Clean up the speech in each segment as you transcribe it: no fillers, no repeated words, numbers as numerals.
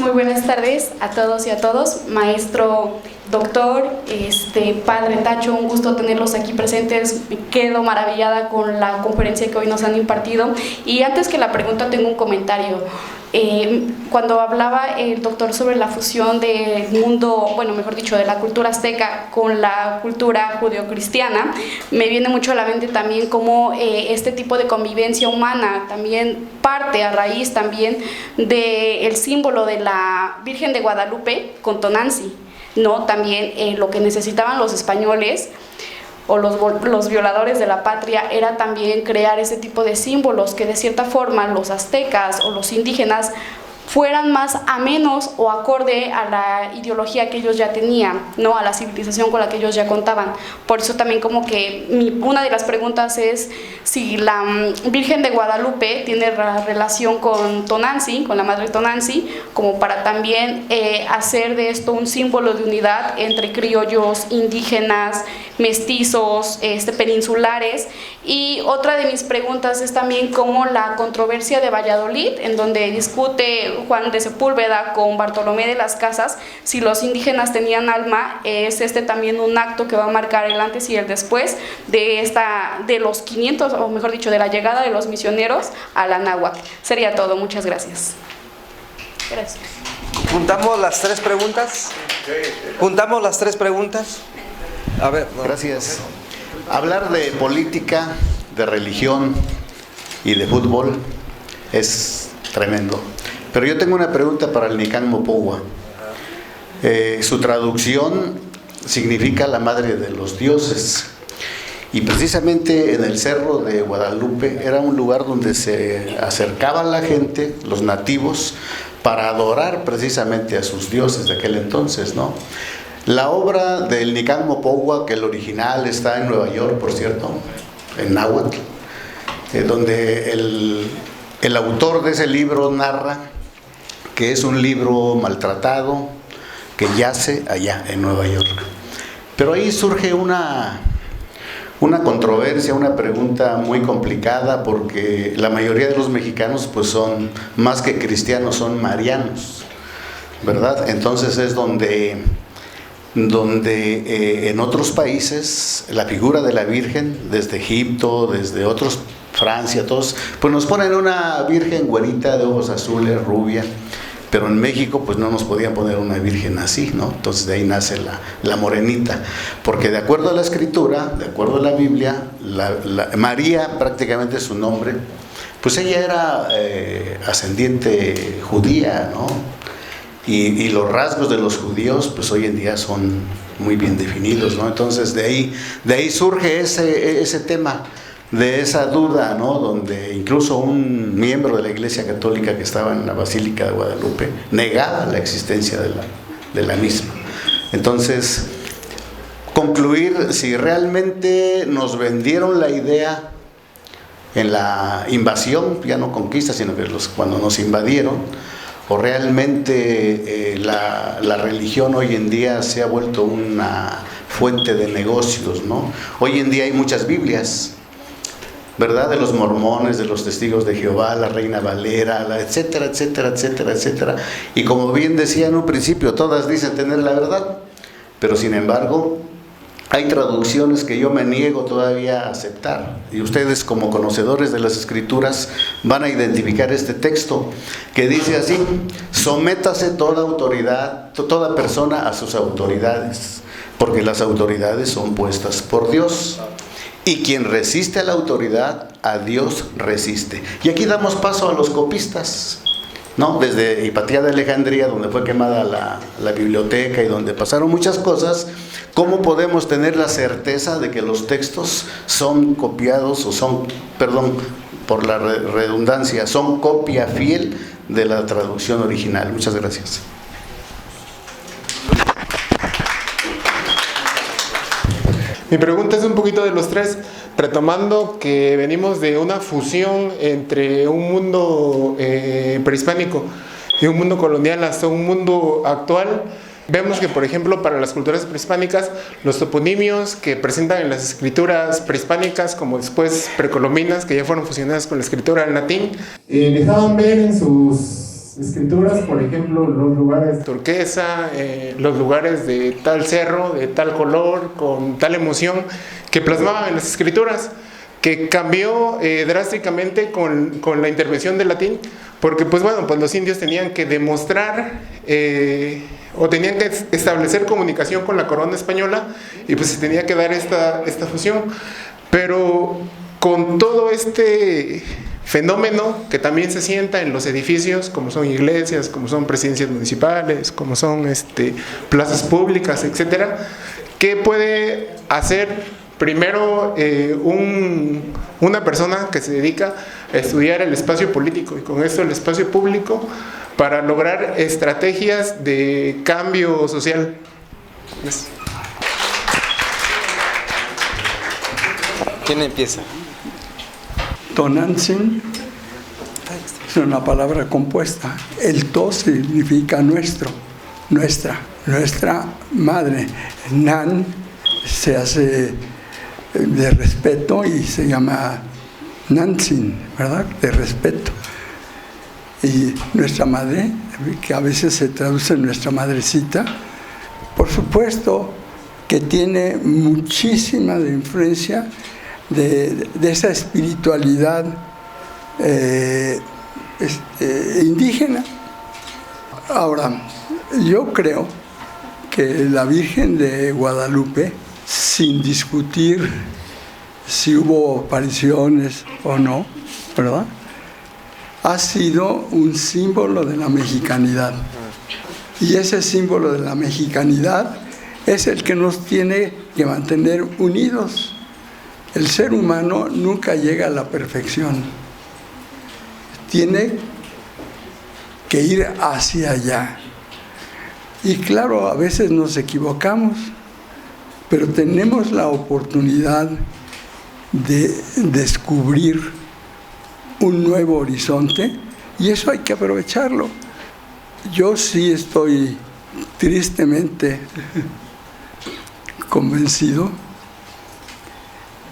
Muy buenas tardes a todos y a todos, maestro, doctor, padre Tacho, un gusto tenerlos aquí presentes. Me quedo maravillada con la conferencia que hoy nos han impartido. Y antes que la pregunta tengo un comentario. Cuando hablaba el doctor sobre la fusión del mundo, bueno, mejor dicho, de la cultura azteca con la cultura judeocristiana, me viene mucho a la mente también cómo este tipo de convivencia humana también parte a raíz también del símbolo de la Virgen de Guadalupe con Tonanzi, ¿no? También lo que necesitaban los españoles o los violadores de la patria era también crear ese tipo de símbolos que de cierta forma los aztecas o los indígenas fueran más amenos o acorde a la ideología que ellos ya tenían, ¿no? A la civilización con la que ellos ya contaban. Por eso también como que una de las preguntas es si la Virgen de Guadalupe tiene relación con Tonanzi, con la madre Tonanzi, como para también hacer de esto un símbolo de unidad entre criollos, indígenas, mestizos, peninsulares. Y otra de mis preguntas es también como la controversia de Valladolid, en donde discute Juan de Sepúlveda con Bartolomé de las Casas si los indígenas tenían alma. Es también un acto que va a marcar el antes y el después de los 500, o mejor dicho, de la llegada de los misioneros a la náhuatl. Sería todo, muchas gracias. Gracias. ¿Juntamos las tres preguntas? ¿Juntamos las tres preguntas? A ver, no. Gracias. Hablar de política, de religión y de fútbol es tremendo. Pero yo tengo una pregunta para el Nicán Mopogua. Su traducción significa la madre de los dioses. Y precisamente en el Cerro de Guadalupe era un lugar donde se acercaba la gente, los nativos, para adorar precisamente a sus dioses de aquel entonces, ¿no? La obra del Nicán Mopogua, que el original está en Nueva York, por cierto, en náhuatl, donde el autor de ese libro narra que es un libro maltratado, que yace allá en Nueva York. Pero ahí surge una controversia, una pregunta muy complicada, porque la mayoría de los mexicanos pues son, más que cristianos, son marianos, ¿verdad? Entonces es donde en otros países la figura de la Virgen, desde Egipto, desde otros, Francia, todos, pues nos ponen una Virgen güerita de ojos azules, rubia, pero en México pues no nos podían poner una Virgen así, ¿no? Entonces de ahí nace la morenita, porque de acuerdo a la Escritura, de acuerdo a la Biblia, María, prácticamente su nombre, pues ella era ascendiente judía, ¿no? Y los rasgos de los judíos pues hoy en día son muy bien definidos, ¿no? Entonces de ahí surge ese tema, de esa duda, ¿no? Donde incluso un miembro de la Iglesia Católica que estaba en la Basílica de Guadalupe negaba la existencia de la misma. Entonces, concluir si realmente nos vendieron la idea en la invasión, ya no conquista, sino que cuando nos invadieron, o realmente la religión hoy en día se ha vuelto una fuente de negocios, ¿no? Hoy en día hay muchas Biblias, ¿verdad? De los mormones, de los testigos de Jehová, la Reina Valera, etcétera, etcétera, etcétera, etcétera. Y como bien decía en un principio, todas dicen tener la verdad, pero sin embargo hay traducciones que yo me niego todavía a aceptar. Y ustedes, como conocedores de las Escrituras, van a identificar este texto que dice así: sométase toda autoridad, toda persona a sus autoridades, porque las autoridades son puestas por Dios. Y quien resiste a la autoridad, a Dios resiste. Y aquí damos paso a los copistas, ¿no? Desde Hipatía de Alejandría, donde fue quemada la biblioteca y donde pasaron muchas cosas. ¿Cómo podemos tener la certeza de que los textos son copiados o son, perdón por la redundancia, son copia fiel de la traducción original? Muchas gracias. Mi pregunta es un poquito de los tres, retomando que venimos de una fusión entre un mundo prehispánico y un mundo colonial hasta un mundo actual. Vemos que, por ejemplo, para las culturas prehispánicas, los toponimios que presentan en las escrituras prehispánicas, como después precolombinas, que ya fueron fusionadas con la escritura en latín, dejaban ver en sus escrituras, por ejemplo, los lugares turquesa, los lugares de tal cerro, de tal color, con tal emoción, que plasmaban en las escrituras, que cambió drásticamente con la intervención del latín, porque pues los indios tenían que demostrar o tenían que establecer comunicación con la corona española, y pues se tenía que dar esta fusión. Pero con todo este fenómeno que también se sienta en los edificios, como son iglesias, como son presidencias municipales, como son plazas públicas, etcétera, ¿qué puede hacer primero una persona que se dedica a estudiar el espacio político y con esto el espacio público para lograr estrategias de cambio social? Gracias. ¿Quién empieza? Tonantzin es una palabra compuesta. El to significa nuestro, nuestra madre. Nan se hace de respeto y se llama Nantzin, ¿verdad? De respeto. Y nuestra madre, que a veces se traduce en nuestra madrecita, por supuesto que tiene muchísima influencia de esa espiritualidad indígena. Ahora, yo creo que la Virgen de Guadalupe, sin discutir si hubo apariciones o no, ¿verdad?, ha sido un símbolo de la mexicanidad. Y ese símbolo de la mexicanidad es el que nos tiene que mantener unidos. El ser humano nunca llega a la perfección. Tiene que ir hacia allá. Y claro, a veces nos equivocamos, pero tenemos la oportunidad de descubrir un nuevo horizonte y eso hay que aprovecharlo. Yo sí estoy tristemente convencido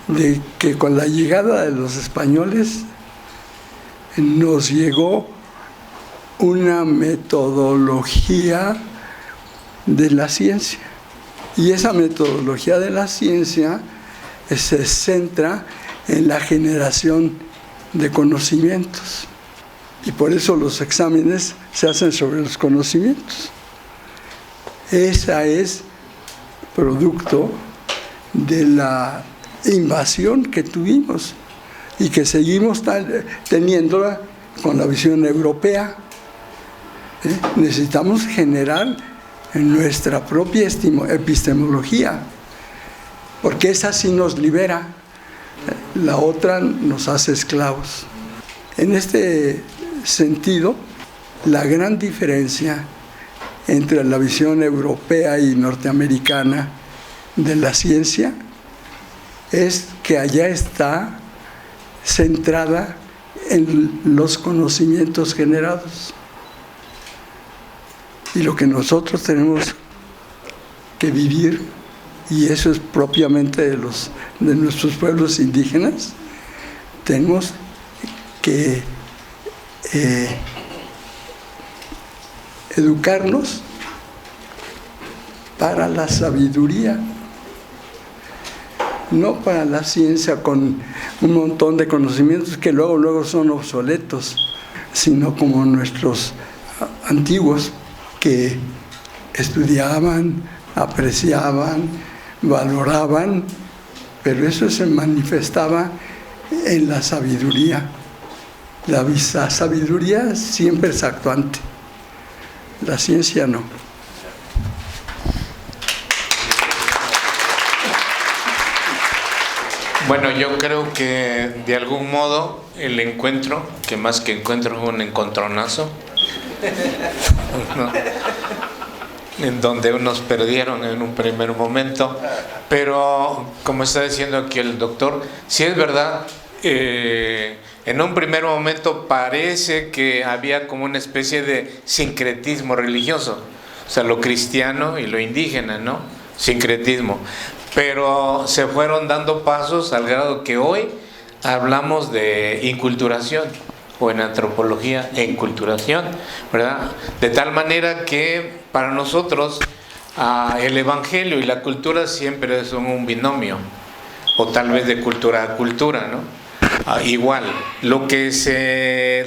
de que con la llegada de los españoles nos llegó una metodología de la ciencia. Y esa metodología de la ciencia se centra en la generación de conocimientos. Y por eso los exámenes se hacen sobre los conocimientos. Esa es producto de la invasión que tuvimos y que seguimos teniéndola con la visión europea. Necesitamos generar nuestra propia epistemología, porque esa sí nos libera, la otra nos hace esclavos. En este sentido, la gran diferencia entre la visión europea y norteamericana de la ciencia es que allá está centrada en los conocimientos generados. Y lo que nosotros tenemos que vivir, y eso es propiamente de nuestros pueblos indígenas, tenemos que educarnos para la sabiduría, no para la ciencia con un montón de conocimientos que luego son obsoletos, sino como nuestros antiguos que estudiaban, apreciaban, valoraban, pero eso se manifestaba en la sabiduría. La sabiduría siempre es actuante, la ciencia no. Bueno, yo creo que de algún modo el encuentro, que más que encuentro es un encontronazo, ¿no?, en donde unos perdieron en un primer momento, pero como está diciendo aquí el doctor, sí es verdad, en un primer momento parece que había como una especie de sincretismo religioso, o sea, lo cristiano y lo indígena, ¿no? Sincretismo. Pero se fueron dando pasos al grado que hoy hablamos de inculturación, o en antropología e enculturación, ¿verdad? De tal manera que para nosotros el evangelio y la cultura siempre son un binomio, o tal vez de cultura a cultura, ¿no? Igual, lo que se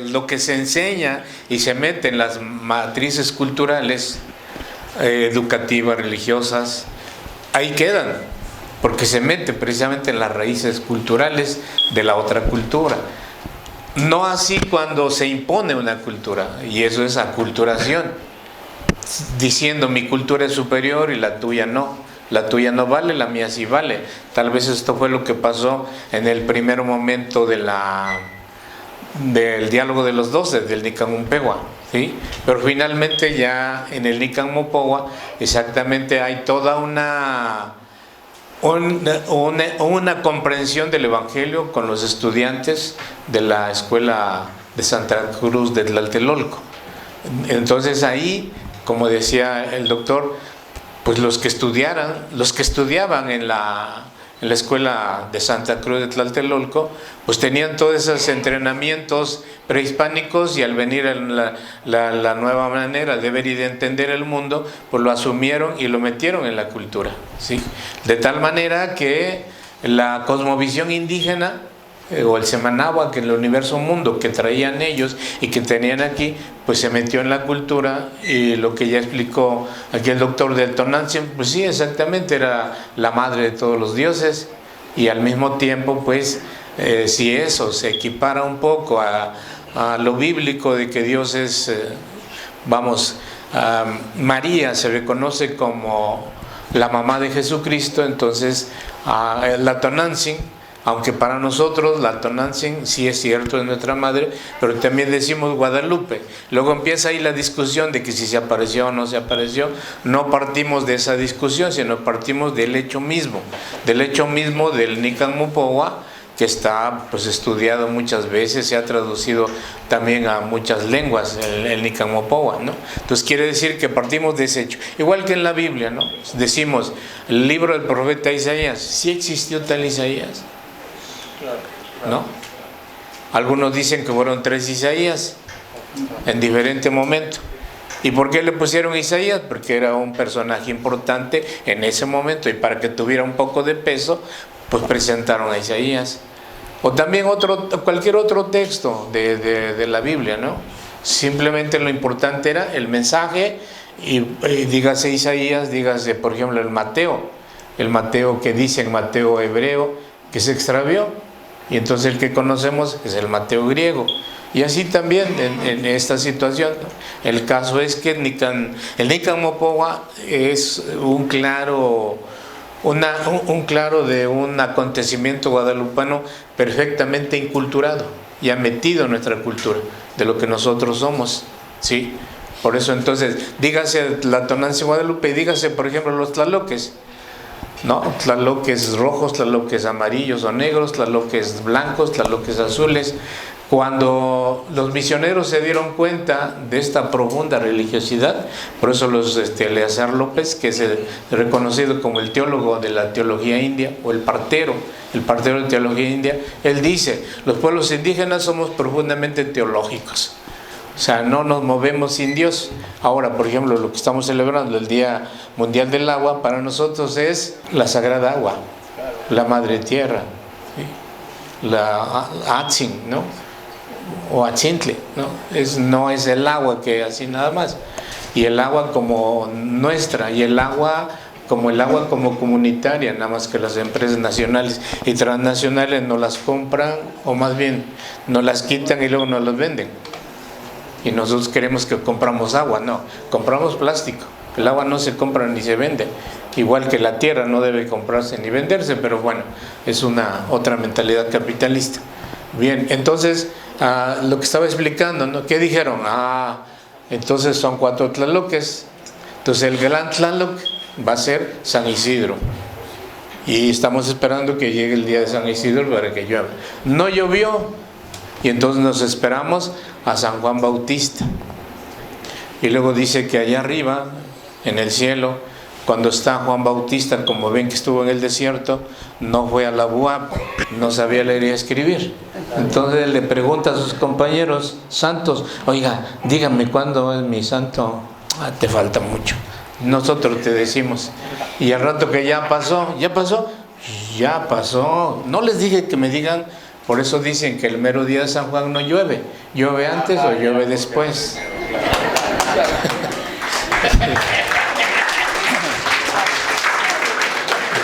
enseña y se mete en las matrices culturales, educativas, religiosas, ahí quedan, porque se mete precisamente en las raíces culturales de la otra cultura. No así cuando se impone una cultura, y eso es aculturación, diciendo mi cultura es superior y la tuya no. La tuya no vale, la mía sí vale. Tal vez esto fue lo que pasó en el primer momento del diálogo de los 12, del Nican Mopowa, ¿sí? Pero finalmente ya en el Nican Mopowa exactamente hay toda una comprensión del Evangelio con los estudiantes de la escuela de Santa Cruz de Tlatelolco. Entonces ahí, como decía el doctor, pues los que estudiaban en la escuela de Santa Cruz de Tlatelolco, pues tenían todos esos entrenamientos prehispánicos, y al venir la nueva manera de ver y de entender el mundo, pues lo asumieron y lo metieron en la cultura, ¿sí? De tal manera que la cosmovisión indígena, o el Semanáhuac, que el universo mundo que traían ellos y que tenían aquí, pues se metió en la cultura. Y lo que ya explicó aquí el doctor del Tonantzin, pues sí, exactamente, era la madre de todos los dioses. Y al mismo tiempo, pues, si eso se equipara un poco a lo bíblico de que Dios es, María se reconoce como la mamá de Jesucristo, entonces la Tonantzin, aunque para nosotros la Tonantzin sí es cierto, es nuestra madre, pero también decimos Guadalupe. Luego empieza ahí la discusión de que si se apareció o no se apareció. No partimos de esa discusión, sino partimos del hecho mismo del Nican Mopowa, que está pues estudiado muchas veces, se ha traducido también a muchas lenguas el Nican Mopowa, ¿no? Entonces quiere decir que partimos de ese hecho. Igual que en la Biblia, ¿no? Decimos, el libro del profeta Isaías, ¿sí existió tal Isaías? ¿No? Algunos dicen que fueron 3 Isaías en diferente momento. ¿Y por qué le pusieron Isaías? Porque era un personaje importante en ese momento, y para que tuviera un poco de peso, pues presentaron a Isaías. O también cualquier otro texto de la Biblia, ¿no? Simplemente lo importante era el mensaje, y dígase Isaías, dígase por ejemplo el Mateo que dice en Mateo hebreo que se extravió, y entonces el que conocemos es el Mateo griego. Y así también en esta situación, ¿no? El caso es que el Nican Mopowa es un claro de un acontecimiento guadalupano perfectamente inculturado, ya metido en nuestra cultura, de lo que nosotros somos, ¿sí? Por eso entonces, dígase la Tonantzin Guadalupe, y dígase por ejemplo los tlaloques, ¿no? Tlaloques rojos, tlaloques amarillos o negros, tlaloques blancos, tlaloques azules. Cuando los misioneros se dieron cuenta de esta profunda religiosidad, por eso Eleazar López, que es reconocido como el teólogo de la teología india, o el partero de teología india, él dice, los pueblos indígenas somos profundamente teológicos. O sea, no nos movemos sin Dios. Ahora, por ejemplo, lo que estamos celebrando, el Día Mundial del Agua, para nosotros es la Sagrada Agua, la Madre Tierra, ¿sí? La Atzin, ¿no? O Achintle, ¿no? No es el agua que así nada más. Y el agua como nuestra, y el agua como comunitaria, nada más que las empresas nacionales y transnacionales no las compran, o más bien nos las quitan y luego nos las venden. Y nosotros queremos que compramos agua, no, compramos plástico. El agua no se compra ni se vende, igual que la tierra no debe comprarse ni venderse, pero bueno, es otra mentalidad capitalista. Bien, entonces, lo que estaba explicando, ¿no? ¿Qué dijeron? Entonces son 4 tlaloques. Entonces el gran tlaloc va a ser San Isidro. Y estamos esperando que llegue el día de San Isidro para que llueva. No llovió, y entonces nos esperamos a San Juan Bautista. Y luego dice que allá arriba, en el cielo, cuando está Juan Bautista, como ven que estuvo en el desierto, no fue a la UAP, no sabía leer y escribir. Entonces le pregunta a sus compañeros santos, oiga, dígame cuándo es mi santo. Ah, te falta mucho. Nosotros te decimos. Y al rato que ya pasó, ya pasó. No les dije que me digan, por eso dicen que el mero día de San Juan no llueve. ¿Llueve antes o llueve después?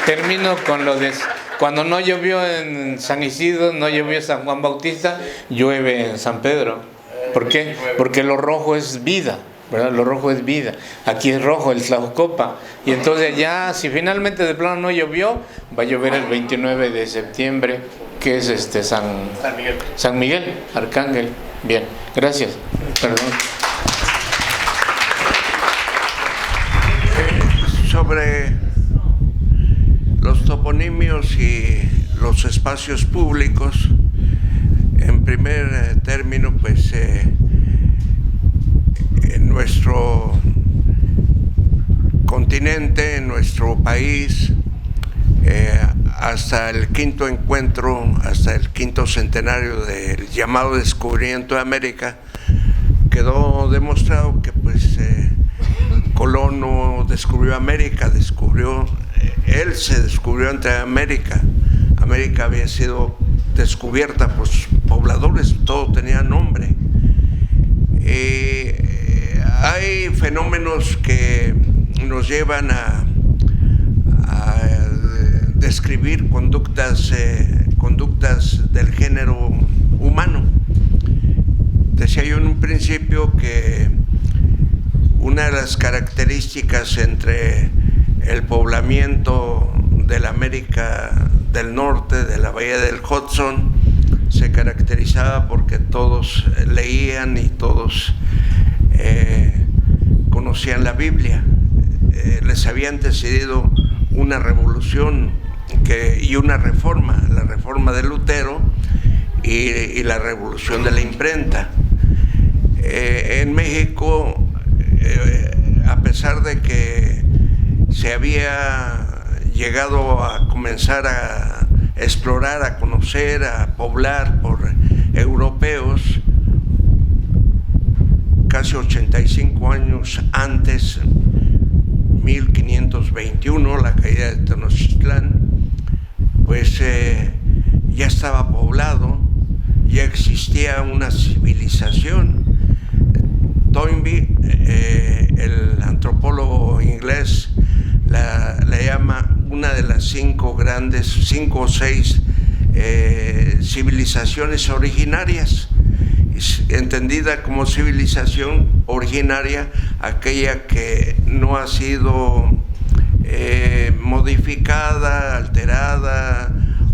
Termino con lo de... Cuando no llovió en San Isidro, no llovió en San Juan Bautista, llueve en San Pedro. ¿Por qué? Porque lo rojo es vida, ¿verdad? Lo rojo es vida. Aquí es rojo, el Tlajocopa. Y entonces ya, si finalmente de plano no llovió, va a llover el 29 de septiembre, que es San Miguel, Arcángel. Bien, gracias. Perdón. Sobre los toponimios y los espacios públicos, en primer término, pues en nuestro continente, en nuestro país, hasta el quinto encuentro, hasta el quinto centenario del llamado descubrimiento de América, quedó demostrado que pues Colón no descubrió América, él se descubrió entre América. América había sido descubierta por sus pobladores, todo tenía nombre. Hay fenómenos que nos llevan a describir conductas del género humano. Decía yo en un principio que una de las características entre el poblamiento de la América del Norte, de la bahía del Hudson, se caracterizaba porque todos leían y todos conocían la Biblia. Les había antecedido una revolución y una reforma, la reforma de Lutero y la revolución de la imprenta. En México, a pesar de que se había llegado a comenzar a explorar, a conocer, a poblar por europeos, casi 85 años antes, 1521, la caída de Tenochtitlán, pues ya estaba poblado, ya existía una civilización. Toynbee, el antropólogo inglés, la llama una de las 5 o 6 civilizaciones originarias, entendida como civilización originaria aquella que no ha sido modificada, alterada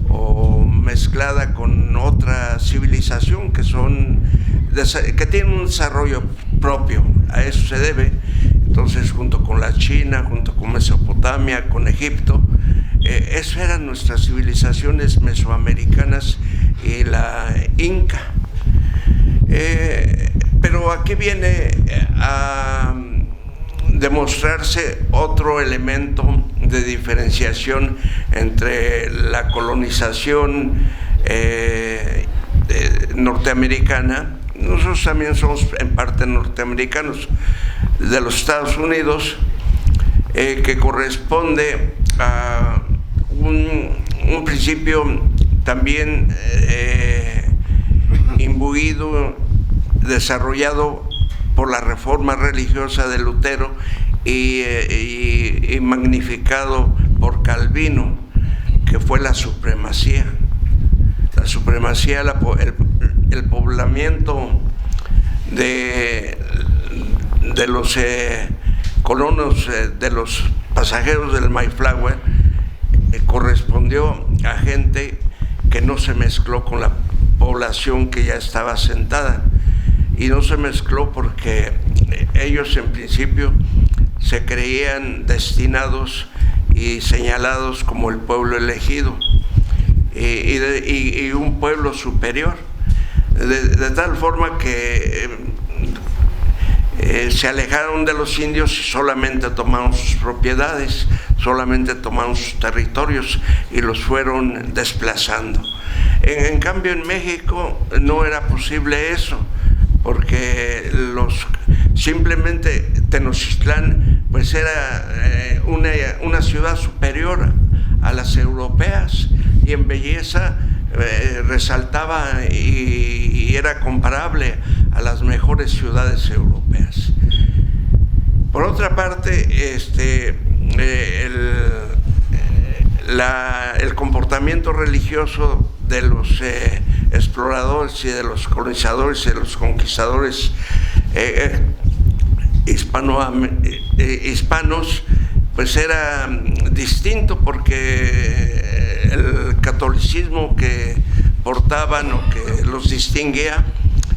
o mezclada con otra civilización que tiene un desarrollo propio. A eso se debe. Entonces, junto con la China, junto con Mesopotamia, con Egipto, esas eran nuestras civilizaciones mesoamericanas y la Inca. Pero aquí viene a demostrarse otro elemento de diferenciación entre la colonización norteamericana. Nosotros también somos en parte norteamericanos, de los Estados Unidos, que corresponde a un principio también imbuido, desarrollado por la reforma religiosa de Lutero y magnificado por Calvino, que fue la supremacía. La supremacía, el poblamiento de los colonos, de los pasajeros del Mayflower, correspondió a gente que no se mezcló con la población que ya estaba asentada, y no se mezcló porque ellos en principio se creían destinados y señalados como el pueblo elegido y un pueblo superior, de tal forma que se alejaron de los indios y solamente tomaron sus propiedades, solamente tomaron sus territorios y los fueron desplazando. En cambio, en México no era posible eso, porque simplemente Tenochtitlán pues era una ciudad superior a las europeas, y en belleza resaltaba y era comparable a las mejores ciudades europeas. Por otra parte, el comportamiento religioso de los exploradores y de los colonizadores y de los conquistadores hispanos pues era distinto, porque el catolicismo que portaban o que los distinguía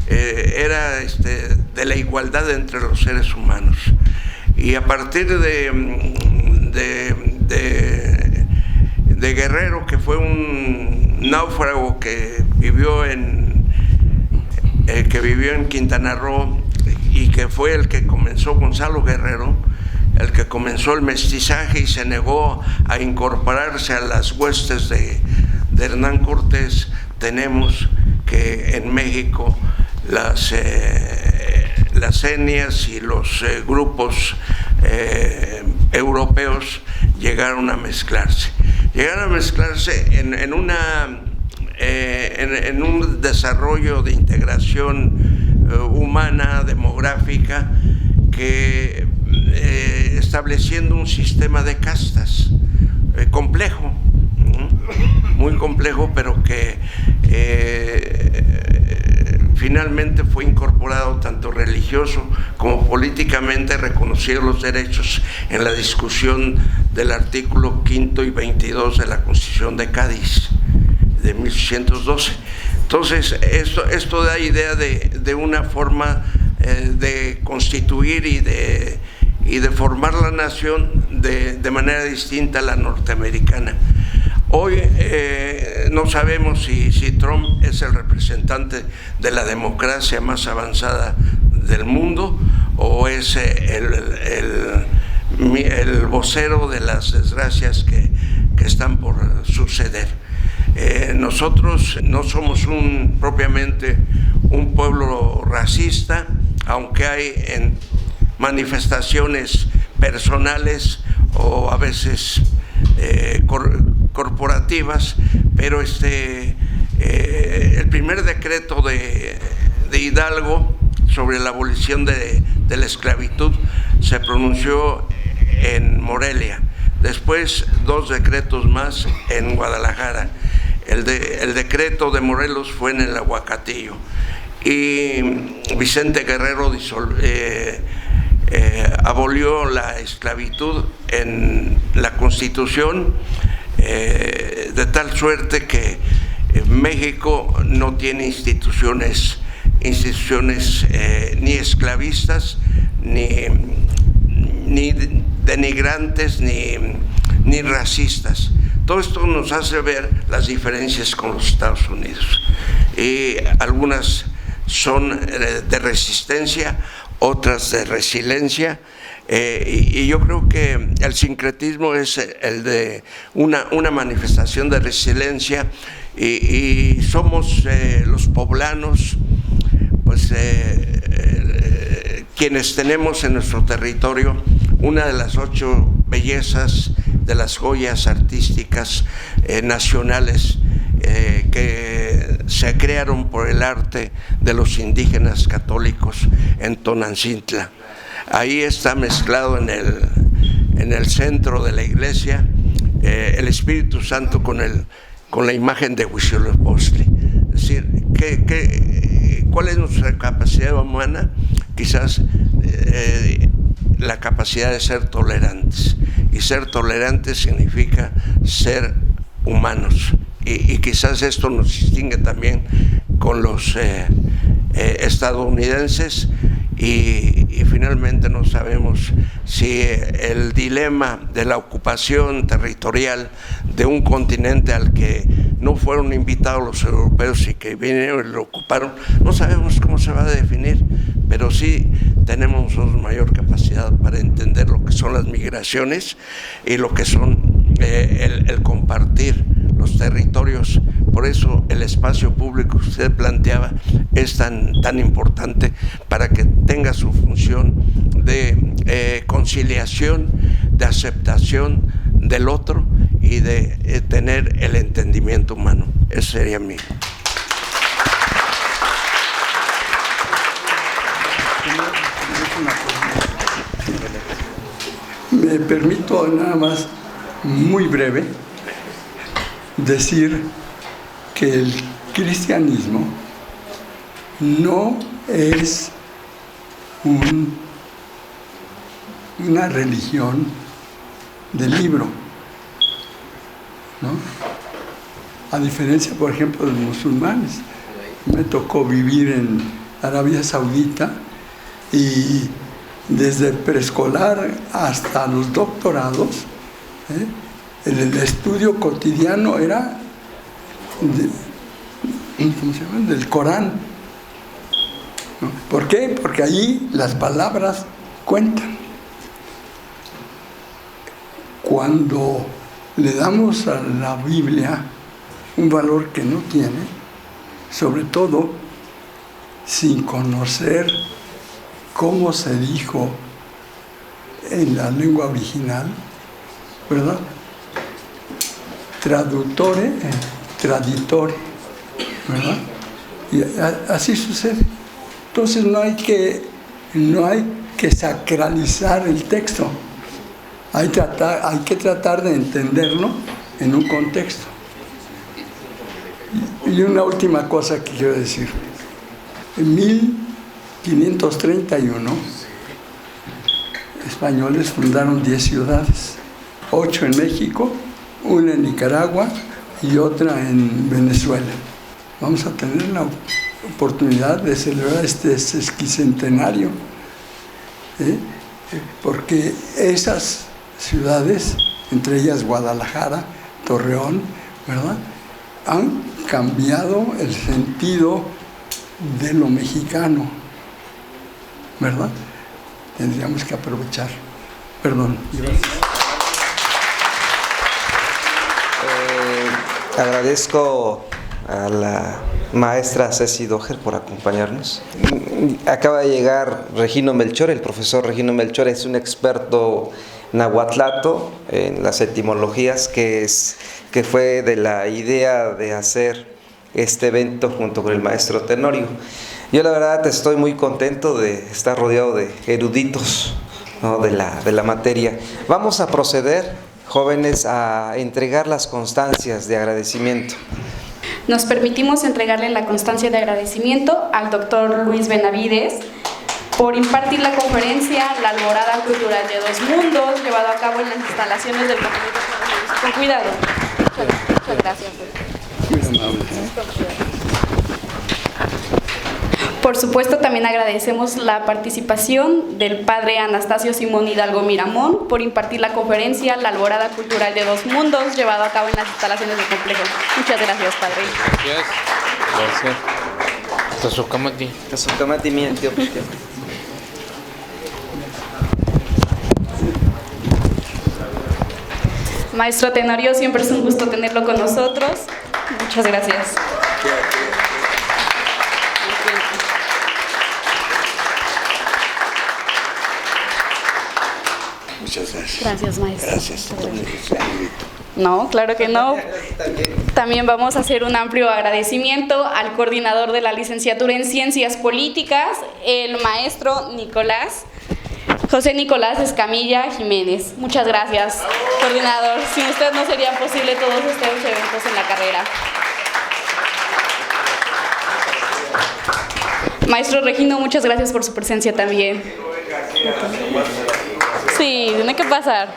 era de la igualdad entre los seres humanos. Y a partir de Guerrero, que fue un náufrago que vivió en Quintana Roo, y que fue el que comenzó, Gonzalo Guerrero, el que comenzó el mestizaje y se negó a incorporarse a las huestes de Hernán Cortés, tenemos que en México las etnias y los grupos europeos llegaron a mezclarse. Llegaron a mezclarse en un desarrollo de integración humana, demográfica, que estableciendo un sistema de castas complejo, muy complejo, pero que finalmente fue incorporado tanto religioso como políticamente, reconocieron los derechos en la discusión del artículo 5 y 22 de la Constitución de Cádiz de 1812. Entonces, esto da idea de una forma de constituir y de formar la nación de manera distinta a la norteamericana. Hoy no sabemos si Trump es el representante de la democracia más avanzada del mundo o es el vocero de las desgracias que están por suceder. Nosotros no somos propiamente un pueblo racista, aunque hay en manifestaciones personales o a veces corporativas, pero el primer decreto de Hidalgo sobre la abolición de la esclavitud se pronunció en Morelia, después 2 decretos más en Guadalajara. El decreto de Morelos fue en el Aguacatillo, y Vicente Guerrero abolió la esclavitud en la Constitución, de tal suerte que México no tiene instituciones ni esclavistas, ni denigrantes, ni racistas. Todo esto nos hace ver las diferencias con los Estados Unidos, y algunas son de resistencia, otras de resiliencia, y yo creo que el sincretismo es el de una manifestación de resiliencia, y somos los poblanos, pues quienes tenemos en nuestro territorio una de las 8 bellezas, de las joyas artísticas nacionales que se crearon por el arte de los indígenas católicos en Tonantzintla. Ahí está mezclado en el centro de la iglesia el Espíritu Santo con la imagen de Huitzilopochtli. Es decir, ¿cuál es nuestra capacidad humana? Quizás la capacidad de ser tolerantes, y ser tolerantes significa ser humanos, y quizás esto nos distingue también con los estadounidenses, y finalmente no sabemos si el dilema de la ocupación territorial de un continente al que no fueron invitados los europeos y que vinieron y lo ocuparon, no sabemos cómo se va a definir, pero sí tenemos nosotros mayor capacidad para entender lo que son las migraciones y lo que son el compartir los territorios. Por eso el espacio público que usted planteaba es tan importante para que tenga su función de conciliación, de aceptación del otro y de tener el entendimiento humano. Eso sería mi... Me permito nada más, muy breve, decir que el cristianismo no es una religión del libro, ¿no? A diferencia, por ejemplo, de los musulmanes. Me tocó vivir en Arabia Saudita y desde preescolar hasta los doctorados, el estudio cotidiano era del Corán, ¿no? ¿Por qué? Porque ahí las palabras cuentan. Cuando le damos a la Biblia un valor que no tiene, sobre todo sin conocer cómo se dijo en la lengua original, ¿verdad? Traductore, traditore, ¿verdad? Y así sucede. Entonces no hay que sacralizar el texto. Hay que tratar de entenderlo en un contexto. Y una última cosa que quiero decir. En 1531, españoles fundaron 10 ciudades, 8 en México, una en Nicaragua y otra en Venezuela. Vamos a tener la oportunidad de celebrar este sesquicentenario, porque esas ciudades, entre ellas Guadalajara, Torreón, ¿verdad?, han cambiado el sentido de lo mexicano, ¿verdad? Tendríamos que aprovechar. Perdón, gracias. Agradezco a la maestra Ceci Doher por acompañarnos. Acaba de llegar Regino Melchor. El profesor Regino Melchor es un experto nahuatlato en las etimologías, que fue de la idea de hacer este evento junto con el maestro Tenorio. Yo la verdad estoy muy contento de estar rodeado de eruditos, ¿no?, de la materia. Vamos a proceder, jóvenes, a entregar las constancias de agradecimiento. Nos permitimos entregarle la constancia de agradecimiento al doctor Luis Benavides por impartir la conferencia La Alborada Cultural de Dos Mundos, llevado a cabo en las instalaciones del Parlamento. Con cuidado. Muchas gracias. Por supuesto, también agradecemos la participación del padre Anastasio Simón Hidalgo Miramón por impartir la conferencia La Alborada Cultural de Dos Mundos, llevado a cabo en las instalaciones del complejo. Muchas gracias, padre. Gracias. Gracias. Tasukamati. Tasukamati mi tío. Maestro Tenorio, siempre es un gusto tenerlo con nosotros. Muchas gracias. Muchas gracias. Gracias, maestro. Gracias. No, claro que no. También vamos a hacer un amplio agradecimiento al coordinador de la licenciatura en Ciencias Políticas, el maestro José Nicolás Escamilla Jiménez. Muchas gracias, coordinador. Sin usted no serían posible todos estos eventos en la carrera. Maestro Regino, muchas gracias por su presencia también. Sí, tiene que pasar.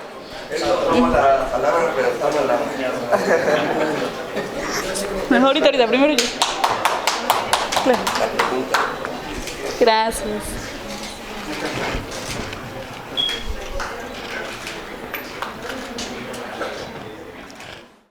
Mejor ahorita, primero yo. Claro. Gracias.